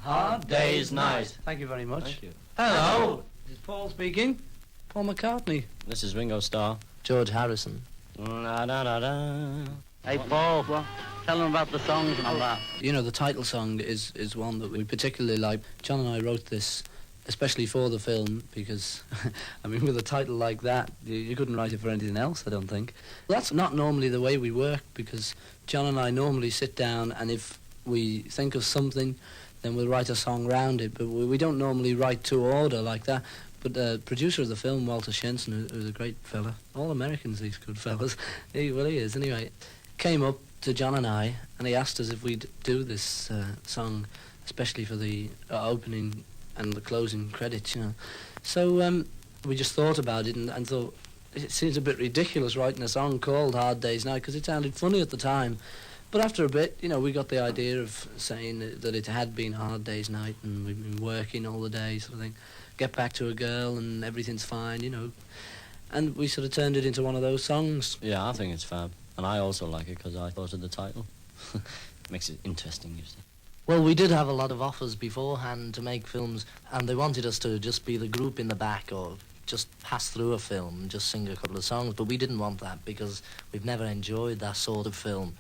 Hard Day's Night. Thank you very much. Thank you. Hello. This is Paul speaking. Paul McCartney. This is Ringo Starr. George Harrison. La, da, da, da. Hey, Paul, tell them about the songs and all that. You know, the title song is one that we particularly like. John and I wrote this especially for the film because, I mean, with a title like that, you couldn't write it for anything else, I don't think. That's not normally the way we work because John and I normally sit down and if we think of something, then we'll write a song round it, but we don't normally write to order like that. But the producer of the film, Walter Shenson, who's a great fella, all Americans, these good fellas, he is, anyway, came up to John and I, and he asked us if we'd do this song, especially for the opening and the closing credits, you know. So we just thought about it and thought, it seems a bit ridiculous writing a song called Hard Day's Night, because it sounded funny at the time. But after a bit, you know, we got the idea of saying that it had been a hard day's night and we've been working all the day, sort of thing. Get back to a girl and everything's fine, you know. And we sort of turned it into one of those songs. Yeah, I think it's fab. And I also like it because I thought of the title. Makes it interesting, you see. Well, we did have a lot of offers beforehand to make films, and they wanted us to just be the group in the back or just pass through a film and just sing a couple of songs, but we didn't want that because we've never enjoyed that sort of film.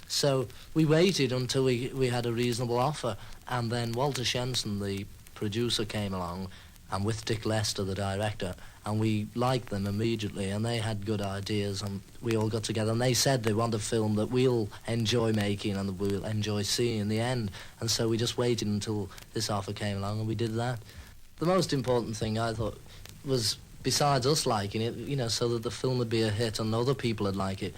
So we waited until we had a reasonable offer, and then Walter Shenson, the producer, came along, and with Dick Lester, the director, and we liked them immediately, and they had good ideas, and we all got together, and they said they want a film that we'll enjoy making and that we'll enjoy seeing in the end, and so we just waited until this offer came along, and we did that. The most important thing, I thought, was, besides us liking it, you know, so that the film would be a hit and other people would like it,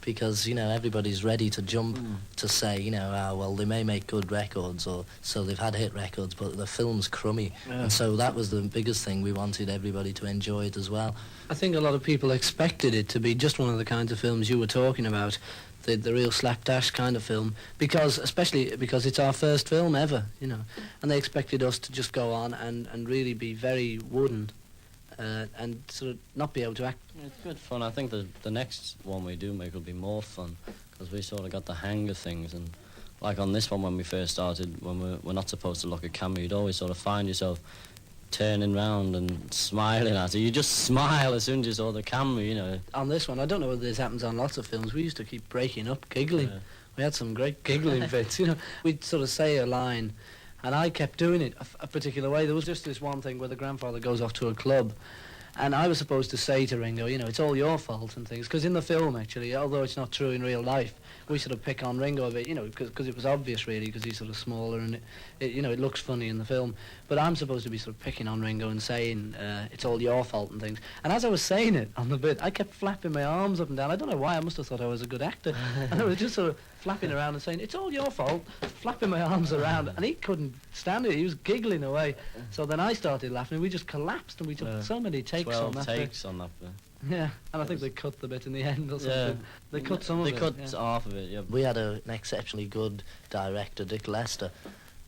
because, you know, everybody's ready to jump to say, you know, well, they may make good records, or so they've had hit records, but the film's crummy. Yeah. And so that was the biggest thing. We wanted everybody to enjoy it as well. I think a lot of people expected it to be just one of the kinds of films you were talking about, the real slapdash kind of film, especially because it's our first film ever, you know, and they expected us to just go on and really be very wooden. And sort of not be able to act. It's good fun. I think the next one we do make will be more fun because we sort of got the hang of things. And like on this one, when we first started, when we're not supposed to look at camera, you'd always sort of find yourself turning round and smiling at it. You just smile as soon as you saw the camera, you know. On this one, I don't know whether this happens on lots of films, we used to keep breaking up, giggling. Yeah. We had some great giggling bits, you know. We'd sort of say a line, and I kept doing it a particular way. There was just this one thing where the grandfather goes off to a club, and I was supposed to say to Ringo, you know, it's all your fault and things, because in the film, actually, although it's not true in real life, we sort of pick on Ringo a bit, you know, because it was obvious, really, because he's sort of smaller and, you know, it looks funny in the film. But I'm supposed to be sort of picking on Ringo and saying, it's all your fault and things. And as I was saying it on the bit, I kept flapping my arms up and down. I don't know why, I must have thought I was a good actor. And I was just sort of flapping around and saying, it's all your fault, flapping my arms around. And he couldn't stand it, he was giggling away. So then I started laughing, and we just collapsed, and we took so many takes on that 12 takes on that bit. Yeah, and I think they cut the bit in the end or something. Yeah. They cut some of it. They cut half of it, yeah. We had an exceptionally good director, Dick Lester,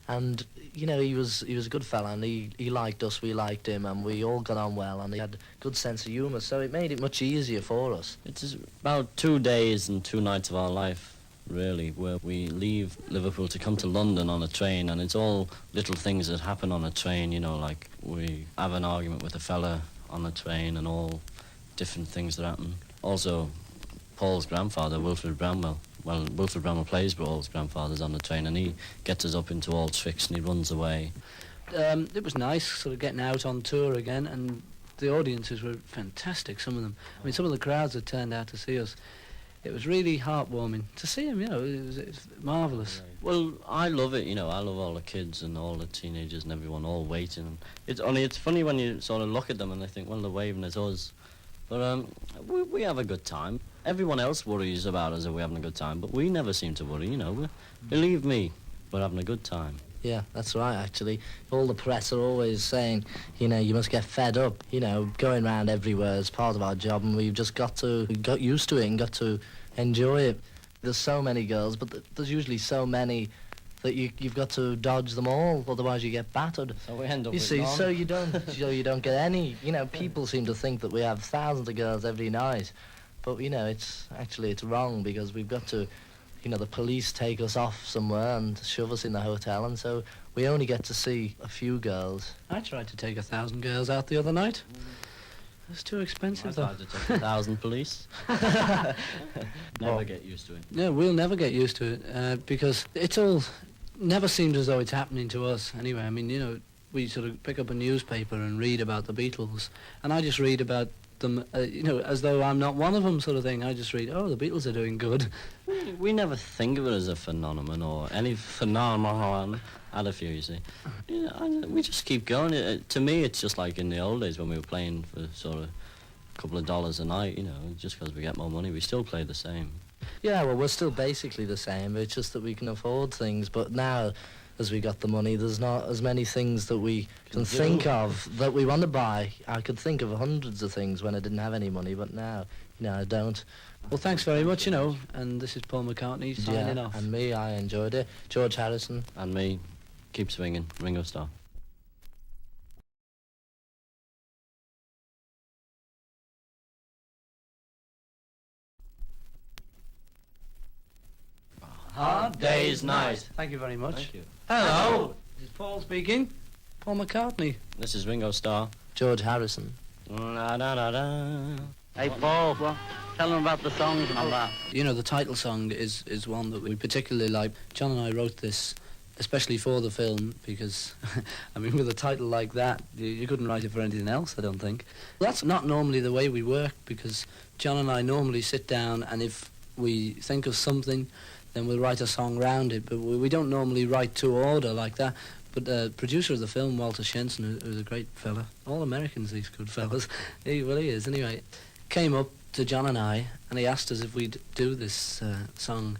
and, you know, he was a good fella, and he liked us, we liked him, and we all got on well, and he had a good sense of humour, so it made it much easier for us. It's about 2 days and 2 nights of our life, really, where we leave Liverpool to come to London on a train, and it's all little things that happen on a train, you know, like we have an argument with a fella on the train and all different things that happen. Also, Paul's grandfather, Wilfred Bramwell, Wilfred Bramwell plays Paul's grandfather's on the train, and he gets us up into all tricks and he runs away. It was nice sort of getting out on tour again, and the audiences were fantastic, some of them. I mean, some of the crowds that turned out to see us, it was really heartwarming to see them, you know, it was marvellous. Well, I love it, you know, I love all the kids and all the teenagers and everyone all waiting. It's funny when you sort of look at them and they think, well, they're waving at us. But we have a good time. Everyone else worries about us if we're having a good time, but we never seem to worry, you know. Believe me, we're having a good time. Yeah, that's right, actually. All the press are always saying, you know, you must get fed up, you know, going around everywhere is part of our job, and we've just got used to it and got to enjoy it. There's so many girls, but there's usually so many that you've got to dodge them all, otherwise you get battered. So we end up you with see, none. so you don't get any. You know, people seem to think that we have thousands of girls every night, but you know, it's wrong, because we've got to, the police take us off somewhere and shove us in the hotel, and so we only get to see a few girls. I tried to take 1,000 girls out the other night. It's too expensive, though. I tried to take 1,000 police. Never get used to it. Yeah, we'll never get used to it because it's all never seems as though it's happening to us anyway. I mean, we sort of pick up a newspaper and read about the Beatles, and I just read about them, as though I'm not one of them, sort of thing. I just read, oh, the Beatles are doing good. We never think of it as a phenomenon or any phenomenon. Had a few, you see. We just keep going. To me, it's just like in the old days when we were playing for sort of a couple of dollars a night, just because we get more money, we still play the same. Yeah, well, we're still basically the same. It's just that we can afford things. But now, as we got the money, there's not as many things that we can think of that we want to buy. I could think of hundreds of things when I didn't have any money, but now, I don't. Well, thanks very much, and this is Paul McCartney signing off. And me, I enjoyed it. George Harrison. And me, keep swinging, Ringo Starr. Hard Day's Night. Thank you very much. Thank you. Hello, this is Paul speaking. Paul McCartney. This is Ringo Starr. George Harrison. La da da da. Hey, Paul, tell them about the songs and all that. The title song is one that we particularly like. John and I wrote this especially for the film because, with a title like that, you couldn't write it for anything else, I don't think. That's not normally the way we work because John and I normally sit down and if we think of something, then we'll write a song round it, but we don't normally write to order like that. But the producer of the film, Walter Shenson, who's a great fella, all Americans, these good fellas, he is, anyway, came up to John and I, and he asked us if we'd do this song